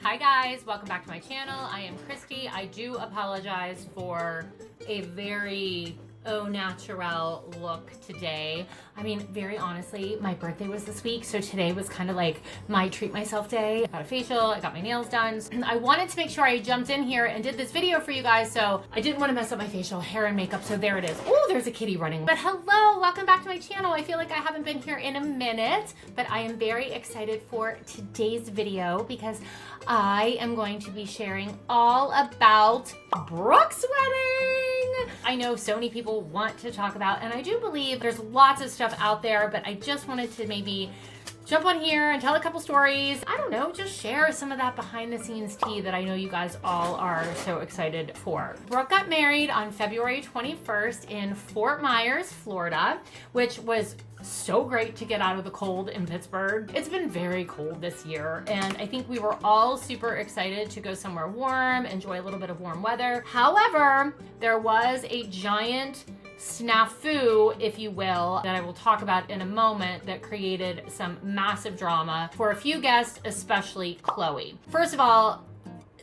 Hi guys, welcome back to my channel. I am Christy. I do apologize for a very au naturel look today. I mean, very honestly, my birthday was this week, so today was kind of like my treat myself day. I got a facial, I got my nails done. I wanted to make sure I jumped in here and did this video for you guys, so I didn't want to mess up my facial, hair, and makeup, so there it is. Oh, there's a kitty running. But hello, welcome back to my channel. I feel like I haven't been here in a minute, but I am very excited for today's video because I am going to be sharing all about Brooke's wedding. I know so many people want to talk about, and I do believe there's lots of stuff out there, but I just wanted to maybe jump on here and tell a couple stories. I don't know, just share some of that behind the scenes tea that I know you guys all are so excited for. Brooke got married on February 21st in Fort Myers, Florida, which was so great to get out of the cold in Pittsburgh. It's been very cold this year, and I think we were all super excited to go somewhere warm, enjoy a little bit of warm weather. However, there was a giant snafu, if you will, that I will talk about in a moment that created some massive drama for a few guests, especially Chloe. First of all,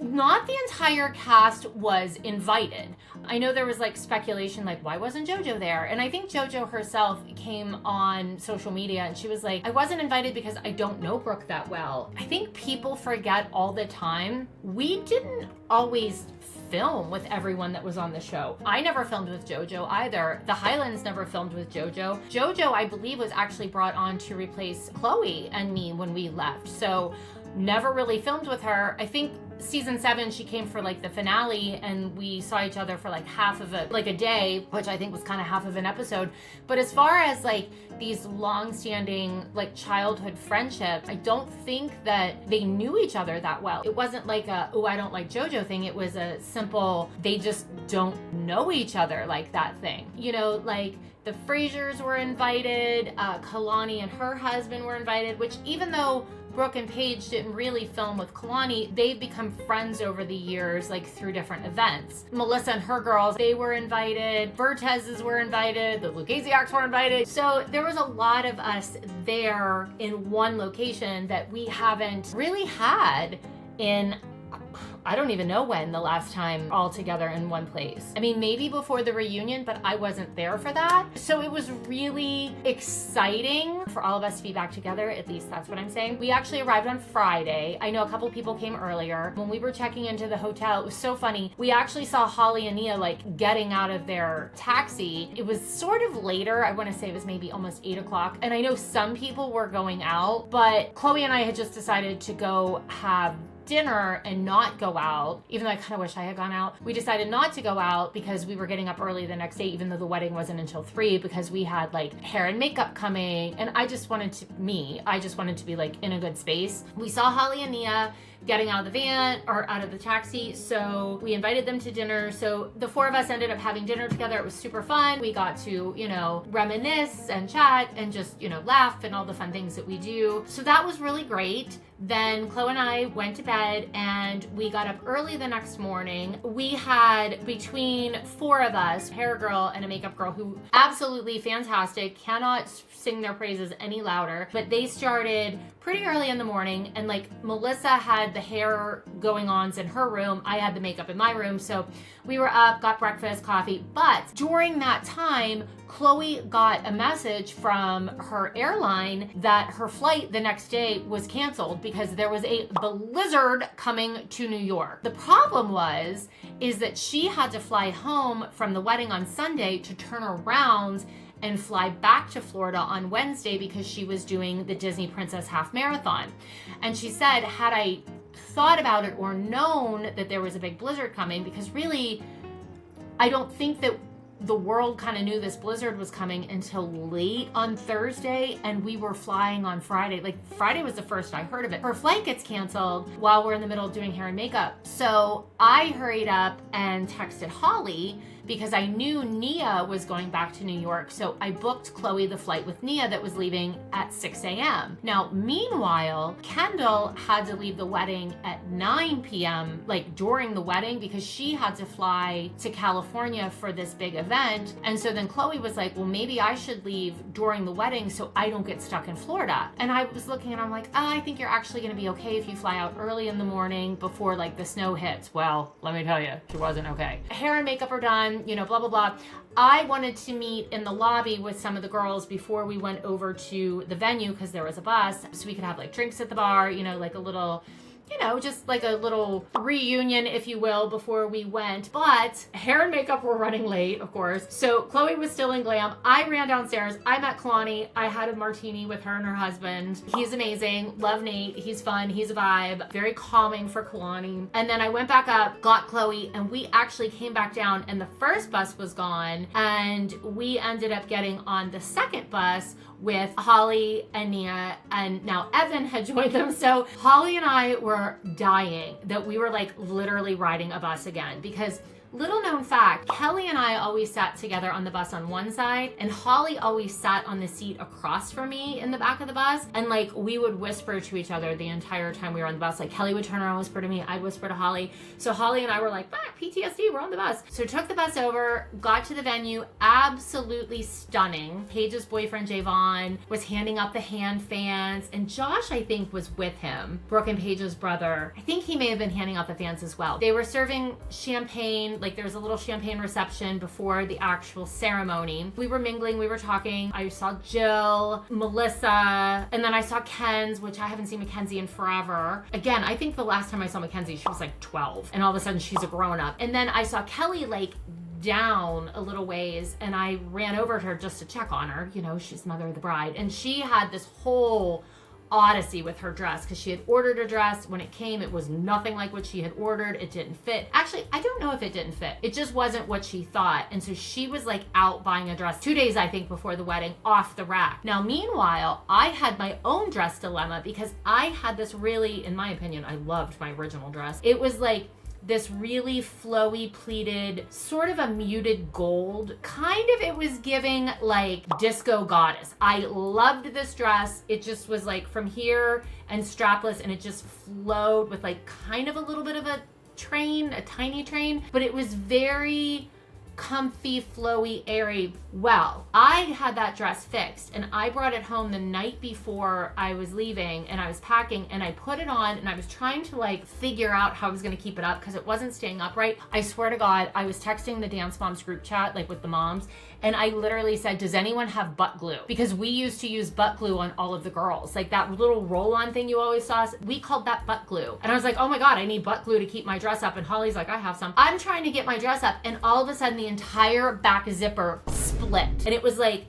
not the entire cast was invited. I know there was like speculation, like why wasn't JoJo there? And I think JoJo herself came on social media and she was like, I wasn't invited because I don't know Brooke that well. I think people forget all the time, we didn't always film with everyone that was on the show. I never filmed with JoJo either. The Highlands never filmed with JoJo. JoJo, I believe, was actually brought on to replace Chloe and me when we left. So never really filmed with her. I think season 7 she came for like the finale and we saw each other for like half of it, like a day, which I think was kind of half of an episode. But as far as like these long-standing like childhood friendship, I don't think that they knew each other that well. It wasn't like a oh I don't like JoJo thing. It was a simple they just don't know each other like that thing. You know, like the Frasers were invited, Kalani and her husband were invited, which even though Brooke and Paige didn't really film with Kalani, they've become friends over the years, like through different events. Melissa and her girls, they were invited. Vertez's were invited. The Lukasiaks were invited. So there was a lot of us there in one location that we haven't really had in I don't even know when the last time all together in one place. I mean, maybe before the reunion, but I wasn't there for that. So it was really exciting for all of us to be back together. At least that's what I'm saying. We actually arrived on Friday. I know a couple people came earlier. When we were checking into the hotel, it was so funny. We actually saw Holly and Nia like getting out of their taxi. It was sort of later. I want to say it was maybe almost 8 o'clock. And I know some people were going out, but Chloe and I had just decided to go have dinner and not go out, even though I kind of wish I had gone out. We decided not to go out because we were getting up early the next day, even though the wedding wasn't until 3, because we had like hair and makeup coming, and I just wanted to be like in a good space. We saw Holly and Nia getting out of the van or out of the taxi, so we invited them to dinner. So the 4 of us ended up having dinner together. It was super fun. We got to, you know, reminisce and chat and just, you know, laugh and all the fun things that we do. So that was really great. Then Chloe and I went to bed and we got up early the next morning. We had between 4 of us, hair girl and a makeup girl who absolutely fantastic, cannot sing their praises any louder, but they started pretty early in the morning, and like Melissa had the hair going on in her room, I had the makeup in my room, so we were up, got breakfast, coffee. But during that time, Chloe got a message from her airline that her flight the next day was canceled because there was a blizzard coming to New York. The problem is that she had to fly home from the wedding on Sunday to turn around and fly back to Florida on Wednesday because she was doing the Disney Princess Half Marathon. And she said, had I thought about it or known that there was a big blizzard coming, because really, I don't think that the world kind of knew this blizzard was coming until late on Thursday, and we were flying on Friday. Like Friday was the first I heard of it. Her flight gets canceled while we're in the middle of doing hair and makeup. So I hurried up and texted Holly because I knew Nia was going back to New York. So I booked Chloe the flight with Nia that was leaving at 6 a.m. Now, meanwhile, Kendall had to leave the wedding at 9 p.m., like during the wedding, because she had to fly to California for this big event. event. And so then Chloe was like, well, maybe I should leave during the wedding so I don't get stuck in Florida. And I was looking and I'm like, oh, I think you're actually going to be okay if you fly out early in the morning before like the snow hits. Well, let me tell you, she wasn't okay. Hair and makeup are done, you know, blah, blah, blah. I wanted to meet in the lobby with some of the girls before we went over to the venue because there was a bus, so we could have like drinks at the bar, you know, like a little, you know, just like a little reunion, if you will, before we went. But hair and makeup were running late, of course. So Chloe was still in glam. I ran downstairs. I met Kalani. I had a martini with her and her husband. He's amazing. Love Nate. He's fun. He's a vibe. Very calming for Kalani. And then I went back up, got Chloe, and we actually came back down and the first bus was gone. And we ended up getting on the second bus with Holly and Nia, and now Evan had joined them. So Holly and I were dying that we were like literally riding a bus again, because little known fact, Kelly and I always sat together on the bus on one side, and Holly always sat on the seat across from me in the back of the bus. And like we would whisper to each other the entire time we were on the bus. Like Kelly would turn around and whisper to me, I'd whisper to Holly. So Holly and I were like, PTSD, we're on the bus. So took the bus over, got to the venue, absolutely stunning. Paige's boyfriend Javon was handing out the hand fans, and Josh, I think, was with him. Brooke and Paige's brother. I think he may have been handing out the fans as well. They were serving champagne. Like there was a little champagne reception before the actual ceremony. We were mingling, we were talking. I saw Jill, Melissa, and then I saw Ken's, which I haven't seen Mackenzie in forever. Again, I think the last time I saw Mackenzie, she was like 12, and all of a sudden she's a grown up. And then I saw Kelly like down a little ways, and I ran over to her just to check on her. You know, she's mother of the bride, and she had this whole odyssey with her dress because she had ordered a dress. When it came, it was nothing like what she had ordered. It didn't fit. Actually, I don't know if it didn't fit. It just wasn't what she thought. And so she was like out buying a dress 2 days, I think, before the wedding, off the rack. Now, meanwhile, I had my own dress dilemma because I had this really, in my opinion, I loved my original dress. It was like this really flowy pleated, sort of a muted gold. Kind of, it was giving like disco goddess. I loved this dress. It just was like from here and strapless, and it just flowed with like kind of a little bit of a train, a tiny train, but it was very comfy, flowy, airy. Well, I had that dress fixed and I brought it home the night before I was leaving, and I was packing and I put it on and I was trying to like figure out how I was going to keep it up because it wasn't staying upright. I swear to God, I was texting the Dance Moms group chat, like with the moms, and I literally said, does anyone have butt glue? Because we used to use butt glue on all of the girls. Like that little roll-on thing you always saw, we called that butt glue. And I was like, oh my God, I need butt glue to keep my dress up. And Holly's like, I have some. I'm trying to get my dress up, and all of a sudden the entire back zipper split. And it was like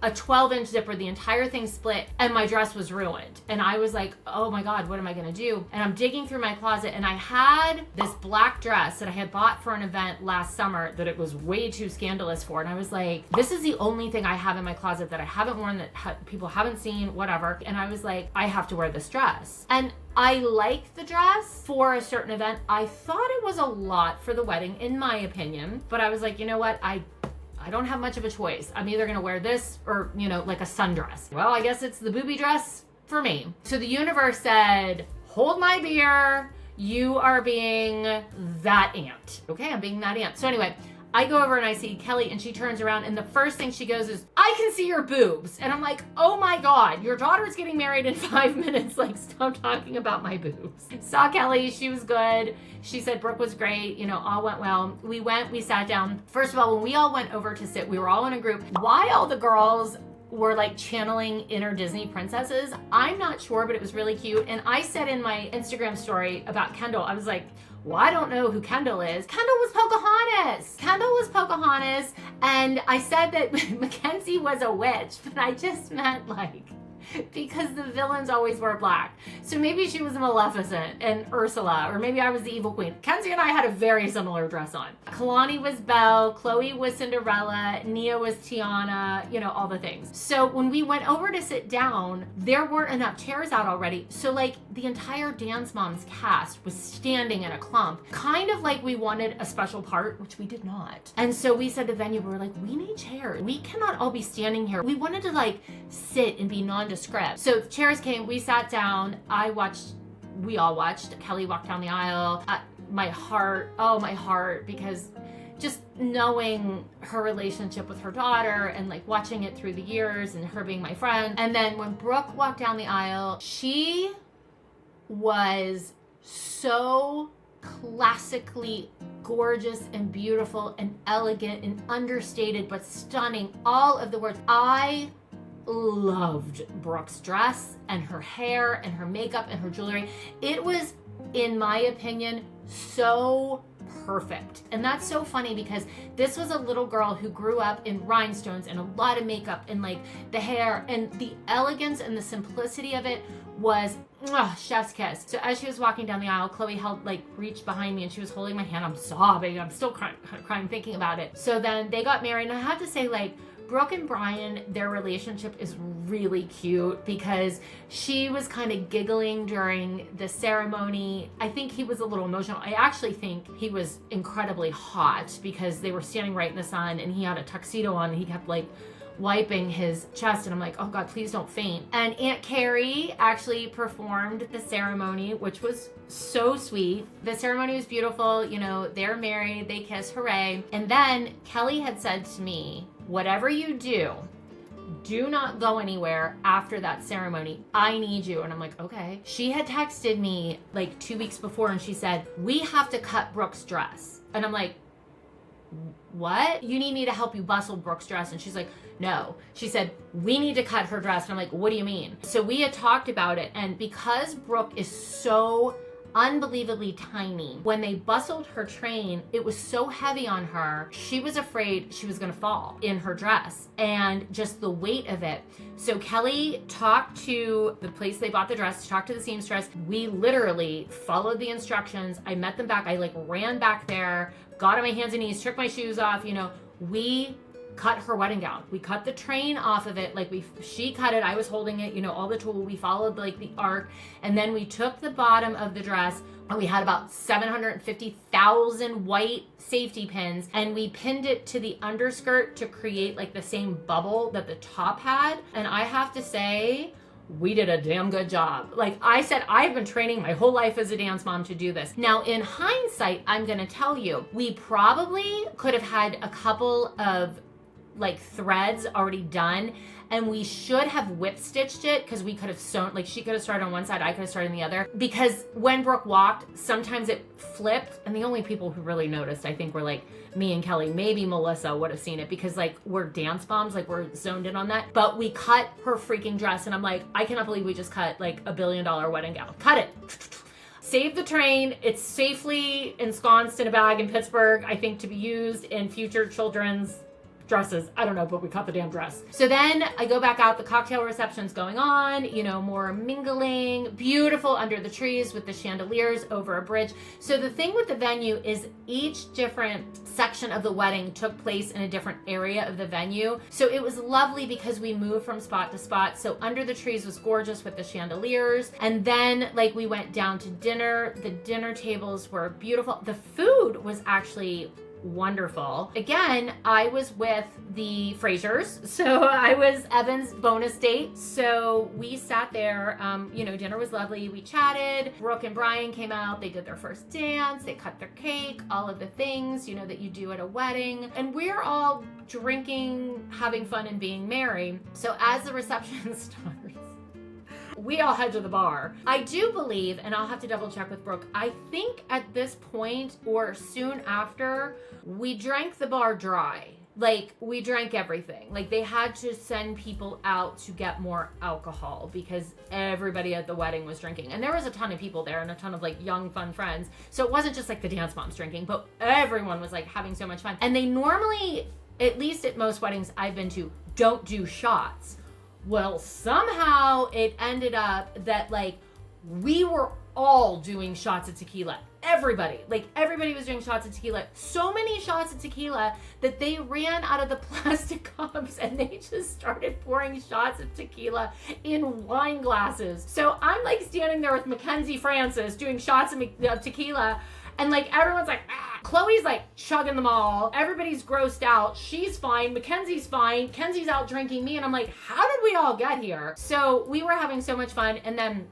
a 12-inch zipper, the entire thing split, and my dress was ruined. And I was like, oh my God, what am I gonna do? And I'm digging through my closet, and I had this black dress that I had bought for an event last summer that it was way too scandalous for. And I was like, this is the only thing I have in my closet that I haven't worn, that people haven't seen, whatever. And I was like, I have to wear this dress. And I liked the dress for a certain event. I thought it was a lot for the wedding, in my opinion. But I was like, you know what? I don't have much of a choice. I'm either gonna wear this or, you know, like a sundress. Well, I guess it's the booby dress for me. So the universe said, hold my beer. You are being that aunt. Okay, I'm being that aunt. So anyway, I go over and I see Kelly, and she turns around, and the first thing she goes is, I can see your boobs. And I'm like, oh my God, your daughter's getting married in 5 minutes. Like, stop talking about my boobs. Saw Kelly, she was good. She said Brooke was great, you know, all went well. We sat down. First of all, when we all went over to sit, we were all in a group. Why all the girls were like channeling inner Disney princesses, I'm not sure, but it was really cute. And I said in my Instagram story about Kendall, I was like, well, I don't know who Kendall is. Kendall was Pocahontas. Kendall was Pocahontas. And I said that Mackenzie was a witch, but I just meant like, because the villains always wear black. So maybe she was Maleficent and Ursula, or maybe I was the evil queen. Kenzie and I had a very similar dress on. Kalani was Belle, Chloe was Cinderella, Nia was Tiana, you know, all the things. So when we went over to sit down, there weren't enough chairs out already. So like the entire Dance Moms cast was standing in a clump, kind of like we wanted a special part, which we did not. And so we said to the venue, we were like, we need chairs. We cannot all be standing here. We wanted to like sit and be nondescript. So the chairs came, we sat down, we all watched. Kelly walked down the aisle. My heart, because just knowing her relationship with her daughter and like watching it through the years and her being my friend. And then when Brooke walked down the aisle, she was so classically gorgeous and beautiful and elegant and understated but stunning. All of the words. I loved Brooke's dress and her hair and her makeup and her jewelry. It was, in my opinion, so perfect. And that's so funny because this was a little girl who grew up in rhinestones and a lot of makeup and like the hair, and the elegance and the simplicity of it was chef's kiss. So as she was walking down the aisle, Chloe reached behind me and she was holding my hand. I'm sobbing. I'm still crying thinking about it. So then they got married, and I have to say, like, Brooke and Brian, their relationship is really cute because she was kind of giggling during the ceremony. I think he was a little emotional. I actually think he was incredibly hot because they were standing right in the sun and he had a tuxedo on and he kept like wiping his chest, and I'm like, oh God, please don't faint. And Aunt Carrie actually performed the ceremony, which was so sweet. The ceremony was beautiful. You know, they're married, they kiss, hooray. And then Kelly had said to me, whatever you do not go anywhere after that ceremony. I need you. And I'm like, okay. She had texted me like 2 weeks before and she said, we have to cut Brooke's dress. And I'm like, what? You need me to help you bustle Brooke's dress? And she's like, no. She said, we need to cut her dress. And I'm like, what do you mean? So we had talked about it. And because Brooke is so unbelievably tiny, when they bustled her train, it was so heavy on her. She was afraid she was going to fall in her dress and just the weight of it. So Kelly talked to the place they bought the dress, talked to the seamstress. We literally followed the instructions. I met them back. I like ran back there, got on my hands and knees, took my shoes off. You know, we cut her wedding gown. We cut the train off of it. Like she cut it. I was holding it, you know, all the tool. We followed like the arc, and then we took the bottom of the dress and we had about 750,000 white safety pins, and we pinned it to the underskirt to create like the same bubble that the top had. And I have to say, we did a damn good job. Like I said, I've been training my whole life as a dance mom to do this. Now, in hindsight, I'm going to tell you, we probably could have had a couple of like threads already done, and we should have whip stitched it because we could have sewn, like she could have started on one side, I could have started on the other, because when Brooke walked, sometimes it flipped, and the only people who really noticed, I think, were like me and Kelly. Maybe Melissa would have seen it because like we're dance moms, like we're zoned in on that. But we cut her freaking dress, and I'm like, I cannot believe we just cut like $1 billion wedding gown. Cut it. Save the train. It's safely ensconced in a bag in Pittsburgh, I think, to be used in future children's dresses. I don't know, but we cut the damn dress. So then I go back out, the cocktail reception's going on, you know, more mingling, beautiful under the trees with the chandeliers over a bridge. So the thing with the venue is each different section of the wedding took place in a different area of the venue. So it was lovely because we moved from spot to spot. So under the trees was gorgeous with the chandeliers. And then like we went down to dinner. The dinner tables were beautiful. The food was actually wonderful. Again, I was with the Frasers, so I was Evan's bonus date. So we sat there, you know, dinner was lovely. We chatted. Brooke and Brian came out. They did their first dance. They cut their cake, all of the things, you know, that you do at a wedding. And we're all drinking, having fun, and being merry. So as the reception starts, we all head to the bar. I do believe, and I'll have to double check with Brooke, I think at this point or soon after, we drank the bar dry. Like, we drank everything. Like, they had to send people out to get more alcohol because everybody at the wedding was drinking. And there was a ton of people there and a ton of, like, young, fun friends. So it wasn't just, like, the dance moms drinking, but everyone was, like, having so much fun. And they normally, at least at most weddings I've been to, don't do shots. Well, somehow it ended up that like we were all doing shots of tequila. Everybody was doing shots of tequila. So many shots of tequila that they ran out of the plastic cups and they just started pouring shots of tequila in wine glasses. So I'm like standing there with Mackenzie Francis doing shots of tequila. And like everyone's like, ah. Chloe's like chugging them all. Everybody's grossed out. She's fine. Mackenzie's fine. Kenzie's out drinking me. And I'm like, how did we all get here? So we were having so much fun. And then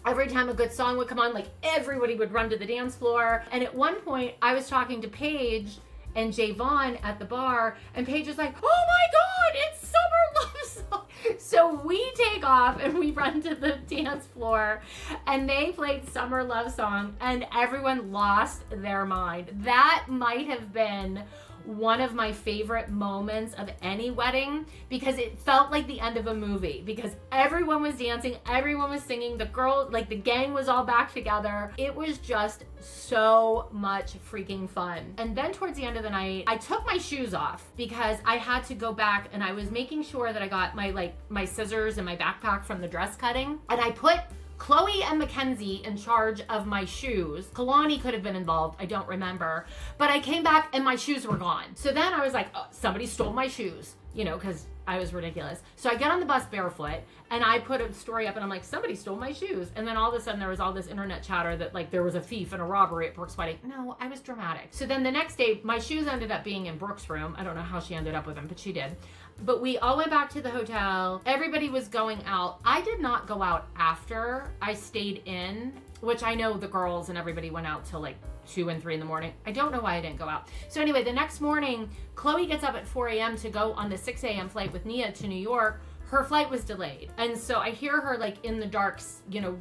every time a good song would come on, like everybody would run to the dance floor. And at one point I was talking to Paige and Javon at the bar, and Paige is like, oh my God, it's Summer Love Song. So we take off and we run to the dance floor, and they played Summer Love Song, and everyone lost their mind. That might have been one of my favorite moments of any wedding, because it felt like the end of a movie, because everyone was dancing, everyone was singing, the gang was all back together. It was just so much freaking fun. And then towards the end of the night, I took my shoes off because I had to go back, and I was making sure that I got my scissors and my backpack from the dress cutting, and I put Chloe and Mackenzie in charge of my shoes. Kalani could have been involved, I don't remember. But I came back and my shoes were gone. So then I was like, oh, somebody stole my shoes, because I was ridiculous. So I get on the bus barefoot, and I put a story up, and I'm like, somebody stole my shoes. And then all of a sudden there was all this internet chatter that there was a thief and a robbery at Brooke's wedding. No, I was dramatic. So then the next day, my shoes ended up being in Brooke's room. I don't know how she ended up with them, but she did. But we all went back to the hotel. Everybody was going out. I did not go out after. I stayed in, which I know the girls and everybody went out till 2 and 3 in the morning. I don't know why I didn't go out. So anyway, the next morning, Chloe gets up at 4 a.m. to go on the 6 a.m. flight with Nia to New York. Her flight was delayed. And so I hear her in the dark,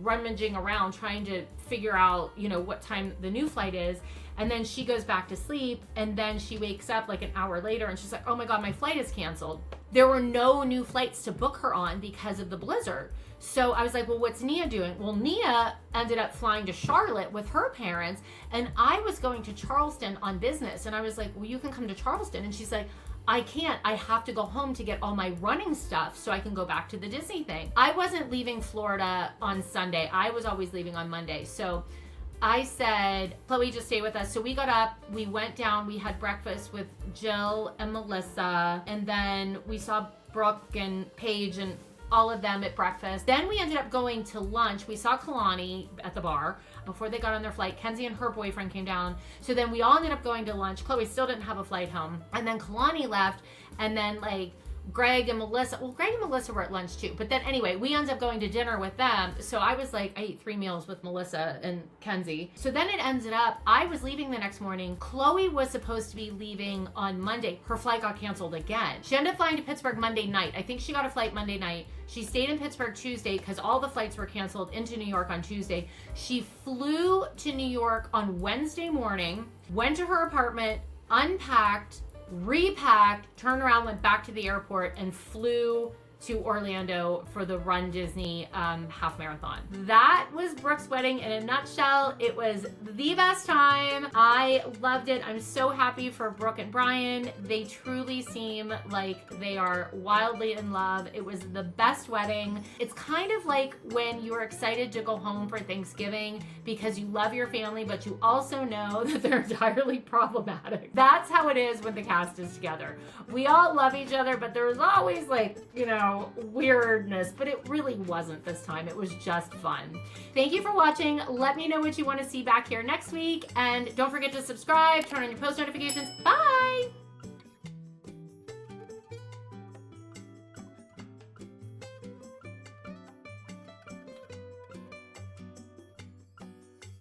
rummaging around trying to figure out, what time the new flight is. And then she goes back to sleep, and then she wakes up an hour later, and she's like, oh my God, my flight is canceled. There were no new flights to book her on because of the blizzard. So I was like, well, what's Nia doing? Well, Nia ended up flying to Charlotte with her parents, and I was going to Charleston on business. And I was like, well, you can come to Charleston. And she's like, I can't. I have to go home to get all my running stuff so I can go back to the Disney thing. I wasn't leaving Florida on Sunday. I was always leaving on Monday. So I said, Chloe, just stay with us. So we got up, we went down, we had breakfast with Jill and Melissa, and then we saw Brooke and Paige and all of them at breakfast. Then we ended up going to lunch. We saw Kalani at the bar before they got on their flight. Kenzie and her boyfriend came down. So then we all ended up going to lunch. Chloe still didn't have a flight home. And then Kalani left, and then Greg and Melissa were at lunch too. But then anyway, we ended up going to dinner with them. So I was I ate 3 meals with Melissa and Kenzie. So then it ended up, I was leaving the next morning. Chloe was supposed to be leaving on Monday. Her flight got canceled again. She ended up flying to Pittsburgh Monday night. I think she got a flight Monday night. She stayed in Pittsburgh Tuesday because all the flights were canceled into New York on Tuesday. She flew to New York on Wednesday morning, went to her apartment, unpacked, repacked, turned around, went back to the airport, and flew to Orlando for the Run Disney half marathon. That was Brooke's wedding in a nutshell. It was the best time. I loved it. I'm so happy for Brooke and Brian. They truly seem like they are wildly in love. It was the best wedding. It's kind of like when you're excited to go home for Thanksgiving because you love your family, but you also know that they're entirely problematic. That's how it is when the cast is together. We all love each other, but there's always weirdness, but it really wasn't this time. It was just fun. Thank you for watching. Let me know what you want to see back here next week, and don't forget to subscribe, turn on your post notifications. Bye!